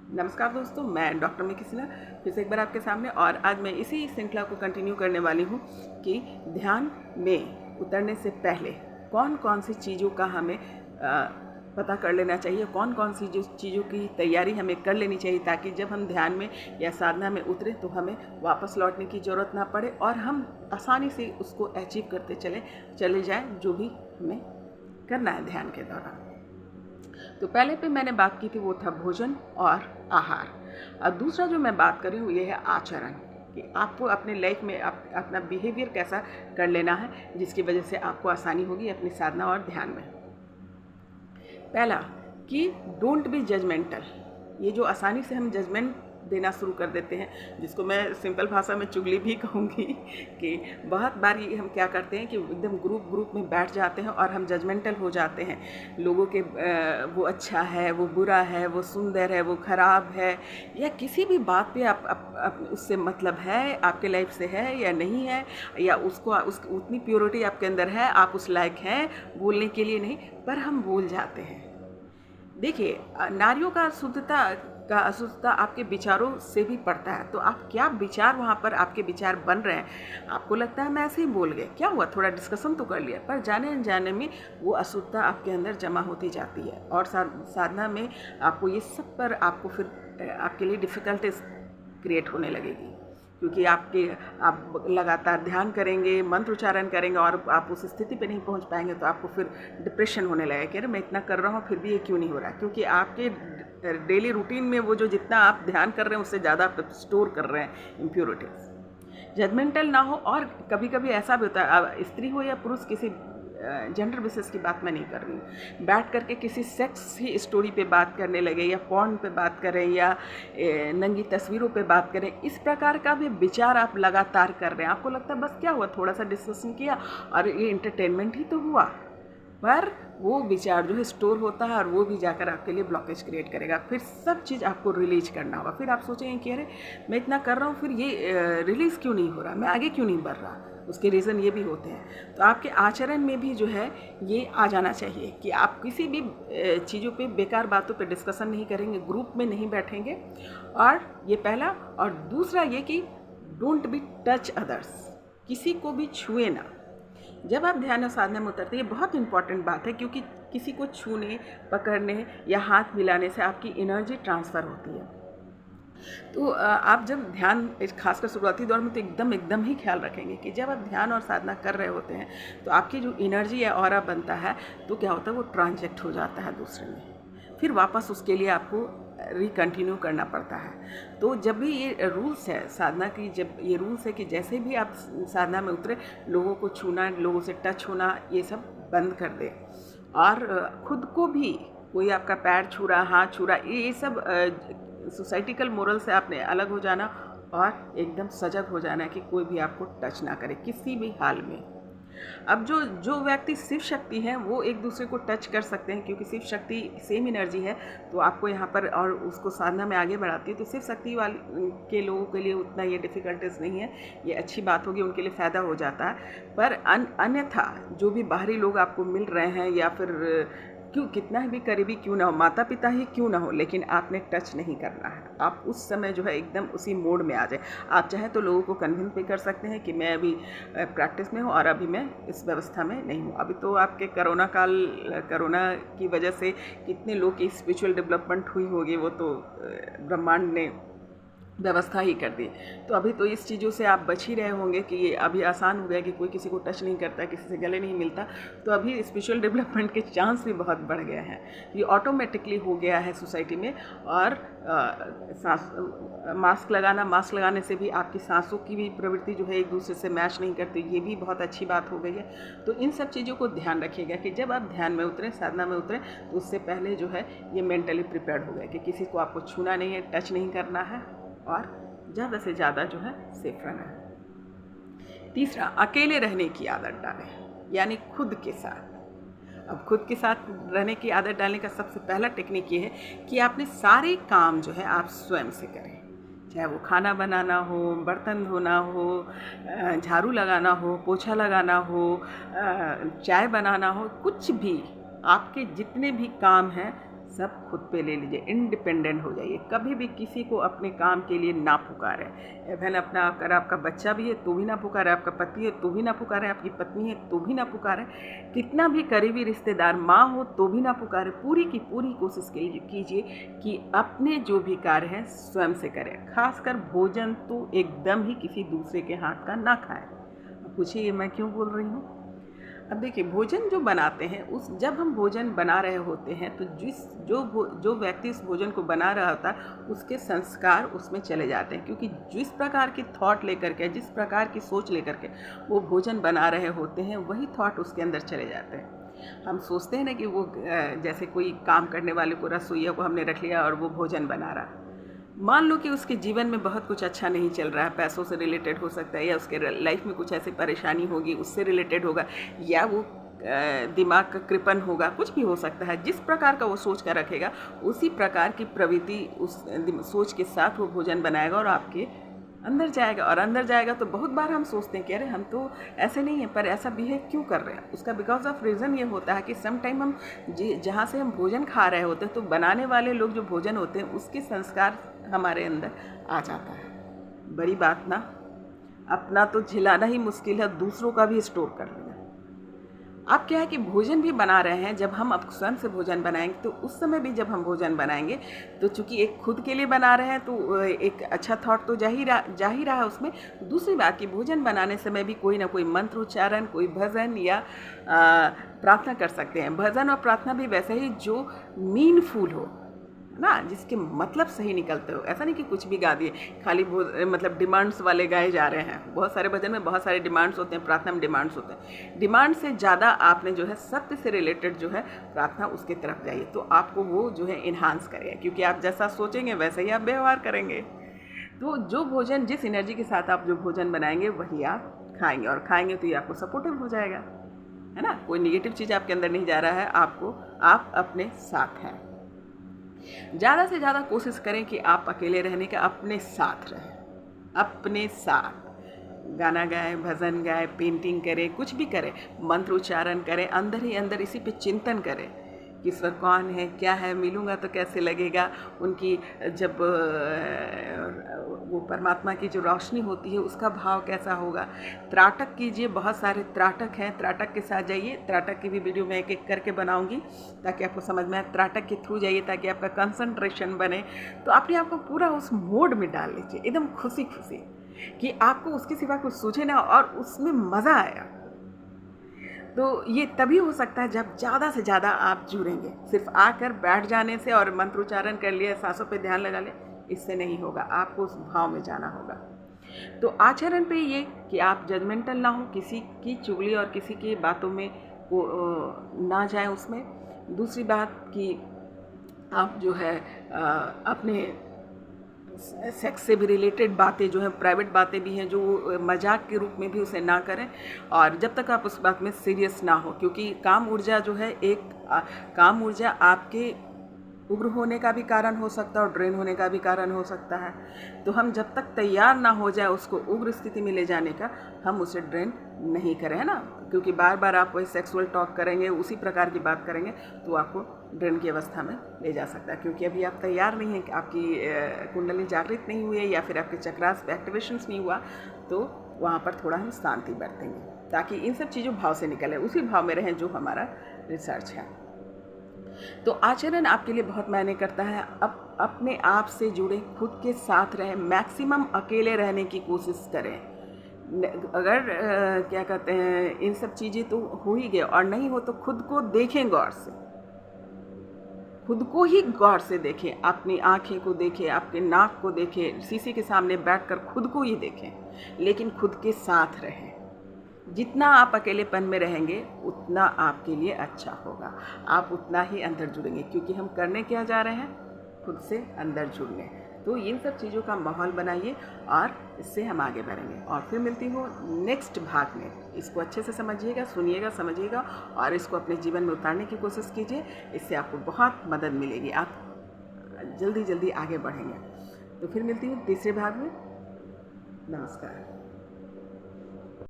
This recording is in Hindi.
नमस्कार दोस्तों, मैं डॉक्टर मिकी सिन्हा फिर से एक बार आपके सामने। और आज मैं इसी श्रृंखला को कंटिन्यू करने वाली हूँ कि ध्यान में उतरने से पहले कौन कौन सी चीज़ों का हमें पता कर लेना चाहिए, कौन कौन सी जो चीज़ों की तैयारी हमें कर लेनी चाहिए ताकि जब हम ध्यान में या साधना में उतरे तो हमें वापस लौटने की ज़रूरत ना पड़े और हम आसानी से उसको अचीव करते चले जाएं जो भी हमें करना है ध्यान के दौरान। तो पहले पे मैंने बात की थी वो था भोजन और आहार। और दूसरा जो मैं बात कर रही हूँ ये है आचरण, कि आपको अपने लाइफ में अपना बिहेवियर कैसा कर लेना है जिसकी वजह से आपको आसानी होगी अपनी साधना और ध्यान में। पहला कि डोंट बी जजमेंटल। ये जो आसानी से हम जजमेंट देना शुरू कर देते हैं, जिसको मैं सिंपल भाषा में चुगली भी कहूँगी, कि बहुत बार ये हम क्या करते हैं कि एकदम ग्रुप में बैठ जाते हैं और हम जजमेंटल हो जाते हैं लोगों के। वो अच्छा है, वो बुरा है, वो सुंदर है, वो ख़राब है, या किसी भी बात पे आप उससे मतलब है, आपके लाइफ से है या नहीं है, या उतनी प्योरिटी आपके अंदर है, आप उस लायक हैं बोलने के लिए नहीं, पर हम बोल जाते हैं। देखिए, नारियों का अशुद्धता आपके विचारों से भी पड़ता है। तो आप क्या विचार वहाँ पर आपके विचार बन रहे हैं, आपको लगता है मैं ऐसे ही बोल गया, क्या हुआ, थोड़ा डिस्कशन तो कर लिया, पर जाने अनजाने में वो अशुद्धता आपके अंदर जमा होती जाती है। और साधना में आपको ये सब पर आपको फिर आपके लिए डिफ़िकल्टीज क्रिएट होने लगेगी, क्योंकि आप लगातार ध्यान करेंगे, मंत्र उच्चारण करेंगे और आप उस स्थिति पे नहीं पहुंच पाएंगे तो आपको फिर डिप्रेशन होने लगेगा कि अरे मैं इतना कर रहा हूँ फिर भी ये क्यों नहीं हो रहा है, क्योंकि आपके डेली रूटीन में वो जो जितना आप ध्यान कर रहे हैं उससे ज़्यादा आप स्टोर कर रहे हैं इम्प्योरिटीज। जजमेंटल ना हो। और कभी कभी ऐसा भी होता है, स्त्री हो या पुरुष, किसी जेंडर बेसिस की बात मैं नहीं कर रही हूँ, बैठ करके किसी सेक्स ही स्टोरी पे बात करने लगे, या पॉर्न पे बात करें, या नंगी तस्वीरों पे बात करें, इस प्रकार का भी विचार आप लगातार कर रहे हैं। आपको लगता है बस क्या हुआ, थोड़ा सा डिस्कशन किया और ये इंटरटेनमेंट ही तो हुआ, पर वो विचार जो है स्टोर होता है और वो भी जाकर आपके लिए ब्लॉकेज क्रिएट करेगा। फिर सब चीज़ आपको रिलीज करना होगा। फिर आप सोचेंगे कि अरे मैं इतना कर रहा हूँ फिर ये रिलीज़ क्यों नहीं हो रहा, मैं आगे क्यों नहीं बढ़ रहा। उसके रीज़न ये भी होते हैं। तो आपके आचरण में भी जो है ये आ जाना चाहिए कि आप किसी भी चीज़ों पे, बेकार बातों पे डिस्कशन नहीं करेंगे, ग्रुप में नहीं बैठेंगे। और ये पहला। और दूसरा ये कि डोंट बी टच अदर्स, किसी को भी छुए ना। जब आप ध्यान और साधना में उतरते हैं, ये बहुत इंपॉर्टेंट बात है, क्योंकि किसी को छूने, पकड़ने या हाथ मिलाने से आपकी एनर्जी ट्रांसफ़र होती है। तो आप जब ध्यान, खासकर शुरुआती दौर में, तो एकदम ही ख्याल रखेंगे कि जब आप ध्यान और साधना कर रहे होते हैं तो आपकी जो एनर्जी या ऑरा बनता है तो क्या होता है, वो ट्रांजेक्ट हो जाता है दूसरे में, फिर वापस उसके लिए आपको रिकंटिन्यू करना पड़ता है। तो जब भी ये रूल्स है साधना की, जब ये रूल्स है कि जैसे भी आप साधना में उतरे, लोगों को छूना, लोगों से टच होना, ये सब बंद कर दें। और खुद को भी, कोई आपका पैर छू रहा, हाथ छू रहा, ये सब सोसाइटिकल मोरल से आपने अलग हो जाना और एकदम सजग हो जाना कि कोई भी आपको टच ना करे किसी भी हाल में। अब जो व्यक्ति शिव शक्ति हैं वो एक दूसरे को टच कर सकते हैं, क्योंकि शिव शक्ति सेम एनर्जी है, तो आपको यहाँ पर, और उसको साधना में आगे बढ़ाती है। तो शिव शक्ति वाले के लोगों के लिए उतना ये डिफ़िकल्टीज नहीं है, ये अच्छी बात होगी, उनके लिए फ़ायदा हो जाता है। पर अन्यथा जो भी बाहरी लोग आपको मिल रहे हैं, या फिर क्यों कितना भी करीबी क्यों ना हो, माता पिता ही क्यों ना हो, लेकिन आपने टच नहीं करना है। आप उस समय जो है एकदम उसी मोड में आ जाए। आप चाहें तो लोगों को कन्विंस भी कर सकते हैं कि मैं अभी प्रैक्टिस में हूँ और अभी मैं इस व्यवस्था में नहीं हूँ। अभी तो आपके कोरोना की वजह से कितने लोग की स्पिरिचुअल डेवलपमेंट हुई होगी, वो तो ब्रह्मांड ने व्यवस्था ही कर दी। तो अभी तो इस चीज़ों से आप बच ही रहे होंगे कि ये अभी आसान हो गया कि कोई किसी को टच नहीं करता, किसी से गले नहीं मिलता, तो अभी स्पिरिचुअल डेवलपमेंट के चांस भी बहुत बढ़ गए हैं। ये ऑटोमेटिकली हो गया है सोसाइटी में। और मास्क लगाने से भी आपकी सांसों की भी प्रवृत्ति जो है एक दूसरे से मैच नहीं करती, ये भी बहुत अच्छी बात हो गई है। तो इन सब चीज़ों को ध्यान रखिएगा कि जब आप ध्यान में उतरें, साधना में उतरें, तो उससे पहले जो है ये मेंटली प्रिपेयर्ड हो गया कि किसी को आपको छूना नहीं है, टच नहीं करना है, और ज़्यादा से ज़्यादा जो है सेफ रहना है। तीसरा, अकेले रहने की आदत डालें, यानी खुद के साथ। अब खुद के साथ रहने की आदत डालने का सबसे पहला टेक्निक ये है कि आपने सारे काम जो है आप स्वयं से करें, चाहे वो खाना बनाना हो, बर्तन धोना हो, झाड़ू लगाना हो, पोछा लगाना हो, चाय बनाना हो, कुछ भी आपके जितने भी काम हैं सब खुद पे ले लीजिए, इंडिपेंडेंट हो जाइए, कभी भी किसी को अपने काम के लिए ना पुकारें। इवन अपना अगर आपका बच्चा भी है तो भी ना पुकारें, आपका पति है तो भी ना पुकारें, आपकी पत्नी है तो भी ना पुकारें, कितना भी करीबी रिश्तेदार, माँ हो तो भी ना पुकारें। पूरी की पूरी कोशिश कीजिए कि अपने जो भी कार्य हैं स्वयं से करें। खासकर भोजन तो एकदम ही किसी दूसरे के हाथ का ना खाएं। अब पूछिए ये मैं क्यों बोल रही हूँ। अब देखिए, भोजन जो बनाते हैं जब हम भोजन बना रहे होते हैं तो जो व्यक्ति इस भोजन को बना रहा होता है उसके संस्कार उसमें चले जाते हैं, क्योंकि जिस प्रकार की थॉट लेकर के, जिस प्रकार की सोच लेकर के वो भोजन बना रहे होते हैं वही थॉट उसके अंदर चले जाते हैं। हम सोचते हैं ना कि वो जैसे कोई काम करने वाले को, रसोइया को हमने रख लिया और वो भोजन बना रहा है। मान लो कि उसके जीवन में बहुत कुछ अच्छा नहीं चल रहा है, पैसों से रिलेटेड हो सकता है, या उसके लाइफ में कुछ ऐसी परेशानी होगी उससे रिलेटेड होगा, या वो दिमाग का कृपण होगा, कुछ भी हो सकता है। जिस प्रकार का वो सोच कर रखेगा उसी प्रकार की प्रवृत्ति उस सोच के साथ वो भोजन बनाएगा और आपके अंदर जाएगा। और अंदर जाएगा तो बहुत बार हम सोचते हैं कि अरे हम तो ऐसे नहीं हैं, पर ऐसा बिहेव क्यों कर रहे हैं। उसका बिकॉज ऑफ रीज़न ये होता है कि सम टाइम हम जहाँ से हम भोजन खा रहे होते हैं तो बनाने वाले लोग जो भोजन होते हैं उसके संस्कार हमारे अंदर आ जाता है। बड़ी बात ना, अपना तो झिलाना ही मुश्किल है, दूसरों का भी स्टोर कर लेना। अब क्या है कि भोजन भी बना रहे हैं, जब हम अब स्वयं से भोजन बनाएंगे तो उस समय भी जब हम भोजन बनाएंगे तो चूंकि एक खुद के लिए बना रहे हैं तो एक अच्छा थॉट तो जा ही रहा है उसमें। दूसरी बात कि भोजन बनाने समय भी कोई ना कोई मंत्र उच्चारण, कोई भजन या प्रार्थना कर सकते हैं। भजन और प्रार्थना भी वैसे ही जो मीनफुल हो ना, जिसके मतलब सही निकलते हो। ऐसा नहीं कि कुछ भी गा दिए, खाली मतलब डिमांड्स वाले गाए जा रहे हैं। बहुत सारे भजन में बहुत सारे डिमांड्स होते हैं, प्रार्थना में डिमांड्स होते हैं। डिमांड से ज़्यादा आपने जो है सत्य से रिलेटेड जो है प्रार्थना उसके तरफ जाइए, तो आपको वो जो है इन्हांस करेगा, क्योंकि आप जैसा सोचेंगे वैसे ही आप व्यवहार करेंगे। तो जो भोजन, जिस एनर्जी के साथ आप जो भोजन बनाएंगे वही आप खाएंगे, और खाएंगे तो ये आपको सपोर्टिव हो जाएगा, है ना। कोई निगेटिव चीज़ आपके अंदर नहीं जा रहा है, आप अपने साथ हैं। ज़्यादा से ज़्यादा कोशिश करें कि आप अकेले रहने का अपने साथ रहें, अपने साथ गाना गाएं, भजन गाएं, पेंटिंग करें, कुछ भी करें, मंत्र उच्चारण करें, अंदर ही अंदर इसी पे चिंतन करें कि ईश्वर कौन है, क्या है, मिलूँगा तो कैसे लगेगा। उनकी जब वो परमात्मा की जो रोशनी होती है उसका भाव कैसा होगा। त्राटक कीजिए, बहुत सारे त्राटक हैं, त्राटक के साथ जाइए। त्राटक की भी वीडियो मैं एक एक करके बनाऊंगी ताकि आपको समझ में आए। त्राटक के थ्रू जाइए ताकि आपका कंसंट्रेशन बने। तो अपने आप को पूरा उस मोड में डाल लीजिए, एकदम खुशी खुशी, कि आपको उसके सिवा कुछ सूझे ना और उसमें मज़ा आया। तो ये तभी हो सकता है जब ज़्यादा से ज़्यादा आप जुड़ेंगे। सिर्फ आकर बैठ जाने से और मंत्रोच्चारण कर लिया, सांसों पे ध्यान लगा ले, इससे नहीं होगा। आपको उस भाव में जाना होगा। तो आचरण पे ये कि आप जजमेंटल ना हो, किसी की चुगली और किसी की बातों में ना जाएं उसमें। दूसरी बात कि आप जो है अपने सेक्स से भी रिलेटेड बातें जो हैं, प्राइवेट बातें भी हैं, जो मजाक के रूप में भी उसे ना करें, और जब तक आप उस बात में सीरियस ना हो। क्योंकि काम ऊर्जा जो है, काम ऊर्जा आपके उग्र होने का भी कारण हो सकता है और ड्रेन होने का भी कारण हो सकता है। तो हम जब तक तैयार ना हो जाए उसको उग्र स्थिति में ले जाने का, हम उसे ड्रेन नहीं करें, है ना। क्योंकि बार बार आप वही सेक्सुअल टॉक करेंगे, उसी प्रकार की बात करेंगे, तो आपको ड्रेन की अवस्था में ले जा सकता है। क्योंकि अभी आप तैयार नहीं हैं, आपकी कुंडली जागृत नहीं हुई है या फिर आपके चक्रास एक्टिवेशंस नहीं हुआ, तो वहाँ पर थोड़ा हम शांति बरतेंगे ताकि इन सब चीज़ों भाव से निकले, उसी भाव में रहें जो हमारा रिसर्च है। तो आचरण आपके लिए बहुत मायने करता है। अब अपने आप से जुड़े, खुद के साथ रहें, मैक्सिमम अकेले रहने की कोशिश करें। अगर क्या कहते हैं, इन सब चीज़ें तो हो ही गए और नहीं हो तो खुद को देखें गौर से, खुद को ही गौर से देखें, अपनी आँखें को देखें, आपके नाक को देखें, शीशे के सामने बैठकर खुद को ही देखें, लेकिन खुद के साथ रहें। जितना आप अकेलेपन में रहेंगे उतना आपके लिए अच्छा होगा, आप उतना ही अंदर जुड़ेंगे। क्योंकि हम करने क्या जा रहे हैं, खुद से अंदर जुड़ने। तो इन सब चीज़ों का माहौल बनाइए और इससे हम आगे बढ़ेंगे। और फिर मिलती हूँ नेक्स्ट भाग में। इसको अच्छे से समझिएगा, सुनिएगा, समझिएगा और इसको अपने जीवन में उतारने की कोशिश कीजिए। इससे आपको बहुत मदद मिलेगी, आप जल्दी जल्दी आगे बढ़ेंगे। तो फिर मिलती हूँ तीसरे भाग में। नमस्कार।